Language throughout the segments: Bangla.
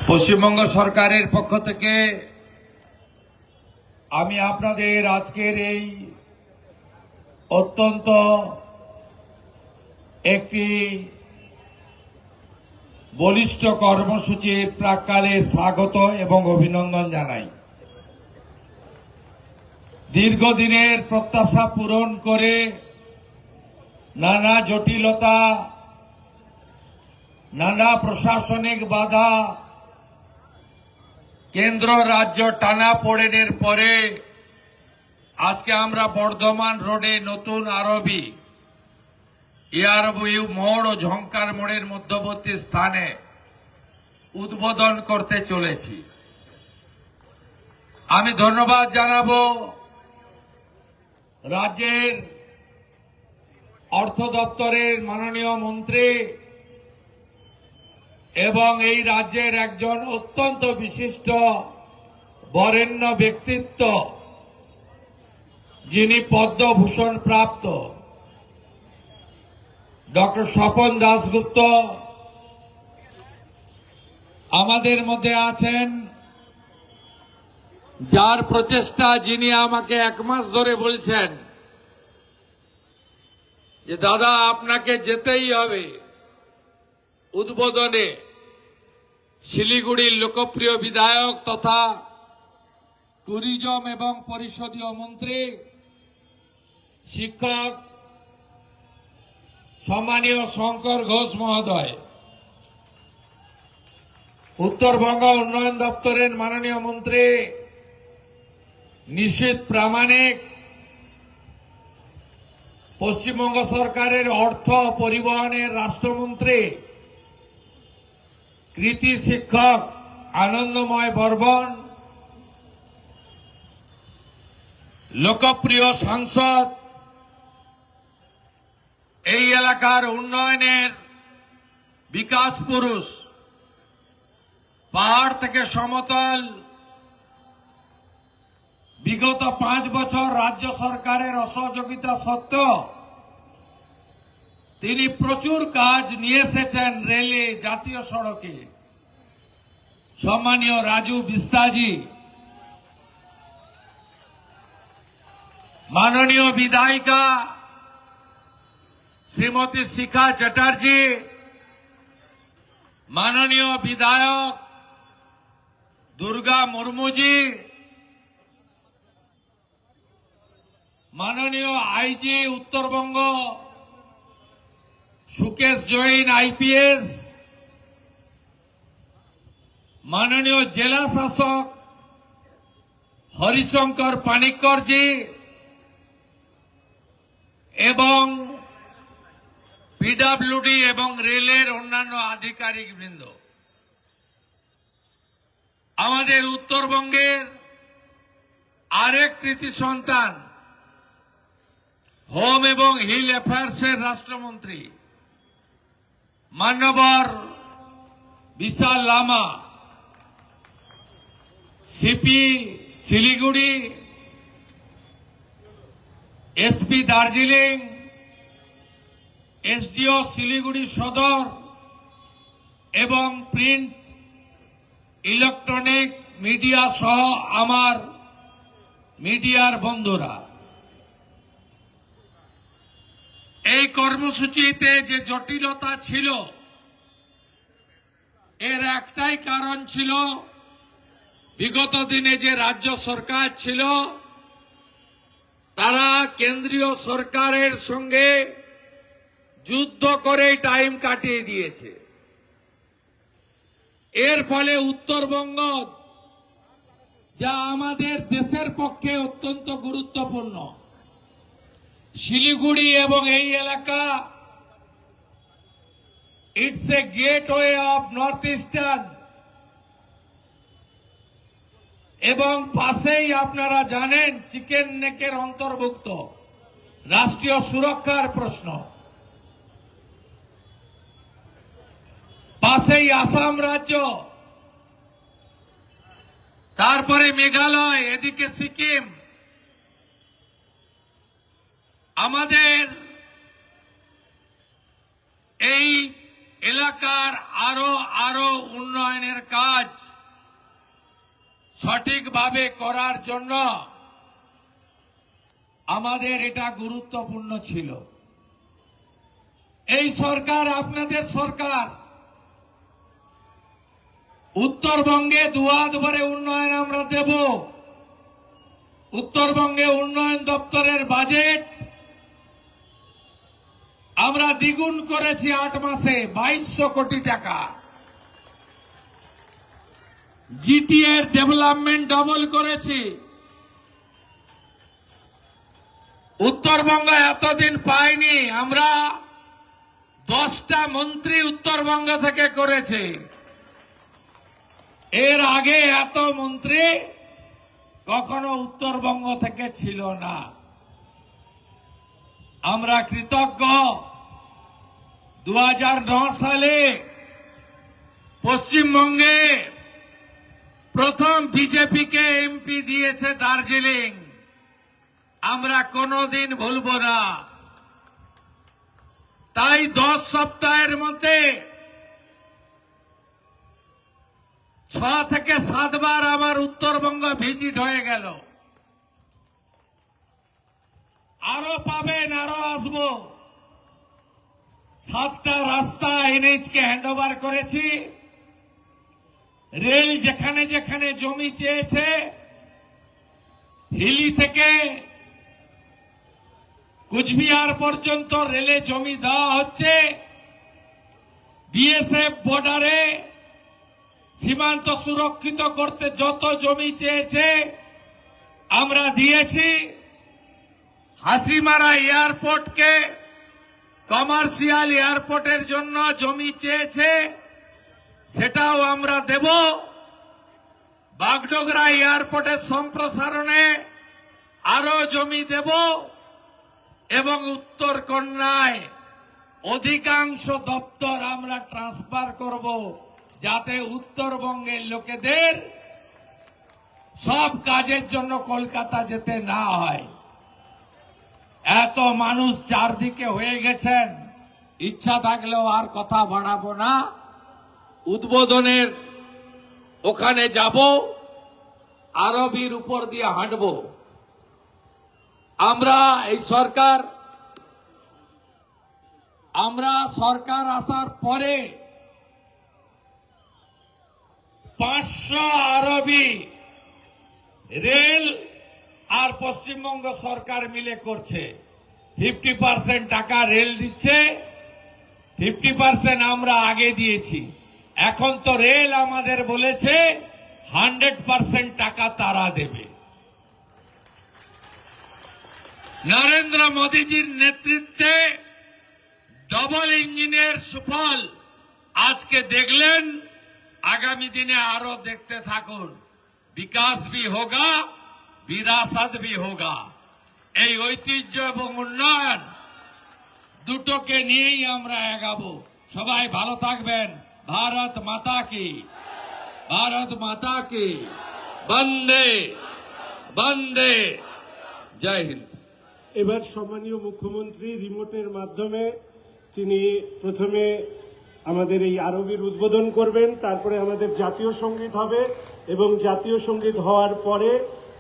পশ্চিমবঙ্গ সরকারের পক্ষ থেকে আমি আপনাদের আজকের এই অত্যন্ত একটি বলিষ্ঠ কর্মসূচির প্রাক্কালে স্বাগত এবং অভিনন্দন জানাই। দীর্ঘদিনের প্রত্যাশা পূরণ করে নানা জটিলতা, নানা প্রশাসনিক বাধা, কেন্দ্র রাজ্য টানাপোড়েনের পরে আজকে আমরা বর্ধমান রোডে নতুন আরবি এয়ারভিউ মোড় ও ঝংকার মোড়ের মধ্যবর্তী স্থানে উদ্বোধন করতে চলেছি। আমি ধন্যবাদ জানাবো রাজ্যের অর্থ দপ্তরের মাননীয় মন্ত্রী এবং এই রাজ্যের একজন অত্যন্ত বিশিষ্ট বরেণ্য ব্যক্তিত্ব, যিনি পদ্মভূষণ প্রাপ্ত ডক্টর স্বপন দাশগুপ্ত আমাদের মধ্যে আছেন, যার প্রচেষ্টা, যিনি আমাকে 1 মাস ধরে বলছেন যে দাদা আপনাকে যেতেই হবে উদ্বোধনে। শিলিগুড়ির লোকপ্রিয় বিধায়ক তথা ট্যুরিজম এবং পরিষদীয় মন্ত্রী, শিক্ষক সম্মানীয় শঙ্কর ঘোষ মহোদয়, উত্তরবঙ্গ উন্নয়ন দপ্তরের মাননীয় মন্ত্রী নিশীথ প্রামাণিক, পশ্চিমবঙ্গ সরকারের অর্থ পরিবহনের রাষ্ট্রমন্ত্রী কৃতি শিক্ষক আনন্দময় বর্মন, লোকপ্রিয় সাংসদ, এই এলাকার উন্নয়নের বিকাশ পুরুষ, পাহাড় থেকে সমতল, বিগত 5 বছর রাজ্য সরকারের অসহযোগিতা সত্ত্বেও তিনি প্রচুর কাজ নিয়ে এসেছেন রেলে, জাতীয় সড়কে, সম্মানীয় রাজু বিস্তাজি, মাননীয় বিধায়িকা শ্রীমতী শিখা চ্যাটার্জি, মাননীয় বিধায়ক দুর্গা মুর্মুজি, মাননীয় আইজি উত্তরবঙ্গ সুকেশ জৈন আইপিএস, মাননীয় জেলা শাসক হরিশঙ্কর পানিক্করজি এবং পিডব্লিউডি এবং রেলের অন্যান্য আধিকারিক বৃন্দ। আমাদের উত্তরবঙ্গের আরেক কৃতি সন্তান, হোম এবং হিল অ্যাফেয়ার্সের রাষ্ট্রমন্ত্রী মান্যবর Bishal Lama, CP Siliguri, SP Darjeeling, SDO Siliguri সদর এবং প্রিন্ট ইলেকট্রনিক মিডিয়া সহ আমার মিডিয়ার বন্ধুরা, এই কর্মসূচিতে যে জটিলতা ছিল এর একটাই কারণ ছিল, বিগত দিনে যে রাজ্য সরকার ছিল তারা কেন্দ্রীয় সরকারের সঙ্গে যুদ্ধ করে টাইম কাটিয়ে দিয়েছে। এর ফলে উত্তরবঙ্গ, যা আমাদের দেশের পক্ষে অত্যন্ত গুরুত্বপূর্ণ, শিলিগুড়ি এবং এই এলাকা, it's a gateway of north eastern, এবং পাশেই আপনারা জানেন চিকেন নেকের অন্তর্ভুক্ত, রাষ্ট্রীয় সুরক্ষার প্রশ্ন, পাশেই আসাম রাজ্য, তারপরে মেঘালয়, এদিকে সিকিম। আমাদের এই এলাকার আরো উন্নয়নের কাজ সঠিকভাবে করার জন্য আমাদের এটা গুরুত্বপূর্ণ ছিল। এই সরকার আপনাদের সরকার, উত্তরবঙ্গে দুয়াদ ভরে উন্নয়ন আমরা দেব। উত্তরবঙ্গে উন্নয়ন দপ্তরের বাজেট আমরা দ্বিগুণ করেছি 8 মাসে, 2200 কোটি টাকা। জিটিএ এর ডেভেলপমেন্ট ডবল করেছি। উত্তরবঙ্গ এতদিন পাইনি, আমরা 10টা মন্ত্রী উত্তরবঙ্গ থেকে করেছে। এর আগে এত মন্ত্রী কখনো উত্তরবঙ্গ থেকে ছিল না। আমরা কৃতজ্ঞ। 2009 সালে পশ্চিমবঙ্গে প্রথম বিজেপিকে এমপি দিয়েছে দার্জিলিং, আমরা কোনোদিন ভুলব না। তাই 10 সপ্তাহের মধ্যে 6 থেকে 7 বার আমার উত্তরবঙ্গ ভিজিট হয়ে গেল। আরো পাবেন, আরো আসবো। 7টা রাস্তা এনএইচ কে হ্যান্ড ওভার করেছি। রেল যেখানে যেখানে জমি চেয়েছে, হিলি থেকে কুচবিহার পর্যন্ত রেলে জমি দেওয়া হচ্ছে। বিএসএফ বর্ডারে সীমান্ত সুরক্ষিত করতে যত জমি চেয়েছে আমরা দিয়েছি। হাসিমারা এয়ারপোর্টকে কমার্শিয়াল এয়ারপোর্টের জন্য জমি চেয়েছে, সেটাও আমরা দেব। বাগডোগরা এয়ারপোর্টের সম্প্রসারণে আরো জমি দেব এবং উত্তর কন্যায় অধিকাংশ দপ্তর আমরা ট্রান্সফার করব, যাতে উত্তরবঙ্গের লোকেদের সব কাজের জন্য কলকাতা যেতে না হয়। এত মানুষ চারদিকে হয়ে গেছেন, ইচ্ছা থাকলেও আর কথা বাড়াবো না। উদ্বোধনের ওখানে যাব, আরবির উপর দিয়ে হাঁটব। আমরা সরকার আসার পরে 500 আরবি রেল আর পশ্চিমবঙ্গ সরকার মিলে করছে। 50% টাকা রেল দিচ্ছে, 50% আমরা আগে দিয়েছি। এখন তো রেল আমাদের বলেছে 100% টাকা তারা দেবে। নরেন্দ্র মোদীজির নেতৃত্বে ডবল ইঞ্জিনের সুফল আজকে দেখলেন, আগামী দিনে আরো দেখতে থাকুন। বিকাশ ভি হোগা, বিরাসত ভি হোগা। এই ঐতিহ্য এবং উন্নয়ন দুটোকে নিয়েই আমরা এগাবো। সবাই ভালো থাকবেন। ভারত মাতা কি, ভারত মাতা কি, বন্দে বন্দে। জয় হিন্দ। এবার সম্মানীয় মুখ্যমন্ত্রী রিমোটের মাধ্যমে তিনি প্রথমে আমাদের এই আরবির উদ্বোধন করবেন, তারপরে আমাদের জাতীয় সঙ্গীত হবে এবং জাতীয় সঙ্গীত হওয়ার পরে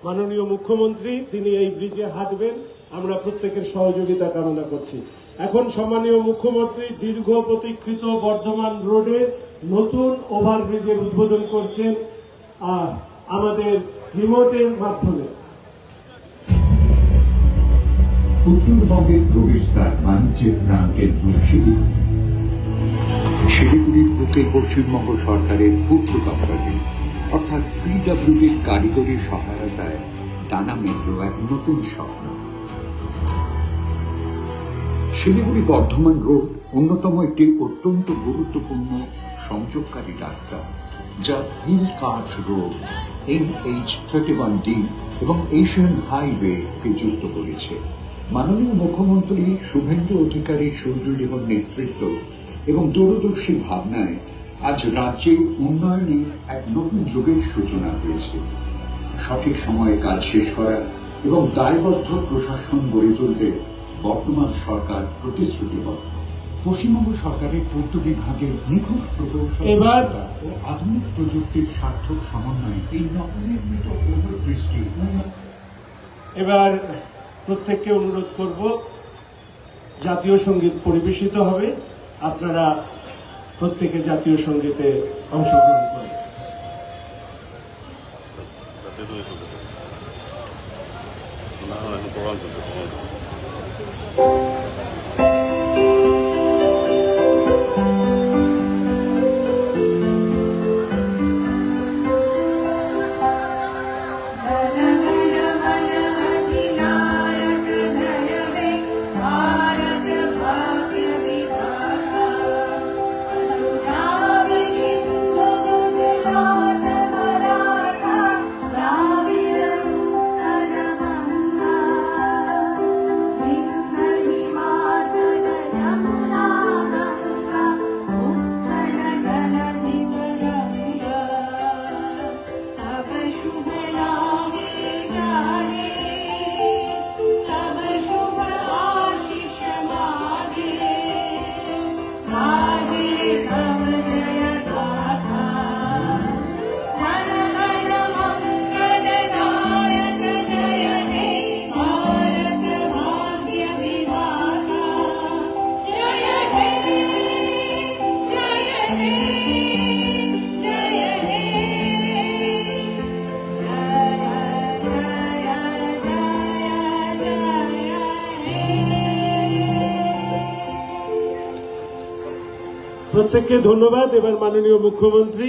মাননীয় মুখ্যমন্ত্রী তিনি এই ব্রিজে হাঁটবেন। আমরা প্রত্যেকের সহযোগিতা কামনা করছি। এখন সম্মানীয় মুখ্যমন্ত্রী দীর্ঘ প্রতীক্ষিত বর্ধমান রোডে নতুন ওভারব্রিজের উদ্বোধন করছেন আমাদের রিমোটের মাধ্যমে। উত্তরবঙ্গের প্রবেশদ্বার বাণিজ্যের প্রাণকেন্দ্র শিলিগুড়ি। শিলিগুড়ির বুকে পশ্চিমবঙ্গ সরকারের পূর্ত দপ্তরে অর্থাৎ পিডব্লিউডির কারিগরি সহায়তায় দানা মেলল এক নতুন স্বপ্ন। শিলিগুড়ি বর্ধমান রোড অন্যতম একটি অত্যন্ত গুরুত্বপূর্ণ সংযোগকারী রাস্তা, যা হিল কাট রোড, NH31D এবং এশিয়ান হাইওয়েকে যুক্ত করেছে। মাননীয় মুখ্যমন্ত্রী শুভেন্দু অধিকারী সুদৃঢ় নেতৃত্ব এবং দূরদর্শী ভাবনায় আজ রাজ্যে উন্নয়নে এক নতুন যুগের সূচনা হয়েছে। সঠিক সময়ে কাজ শেষ করা এবং দায়বদ্ধ প্রশাসন গড়ে তুলতে বর্তমান সরকার প্রতিশ্রুতিবদ্ধ। পশ্চিমবঙ্গ সরকারের পূর্ত বিভাগের নিখুঁত প্রকৌশল এবার- ও আধুনিক প্রযুক্তির সার্থক সমন্বয়ে এই নবনির্মিত ওভারব্রিজটি এবার প্রত্যেককে অনুরোধ করব, জাতীয় সঙ্গীত পরিবেশিত হবে, আপনারা প্রত্যেকে জাতীয় সঙ্গীতে অংশগ্রহণ করুন। अधिनायक जय हे भारत भाग्य विधाता पंजाब सिंधु गुजरात मराठा द्राविड़ उत्कल गंगा विंध्य हिमाचल यमुना गंगा उच्छल जलधि तरंगा तब शुभ नामे जाने तब शुभ आशीष माने गाहे तब जय गाथा जन गण मंगल दायक जय हे भारत भाग्य विधाता जय हे जय हे जय हे প্রত্যেককে ধন্যবাদ। এবার মাননীয় মুখ্যমন্ত্রী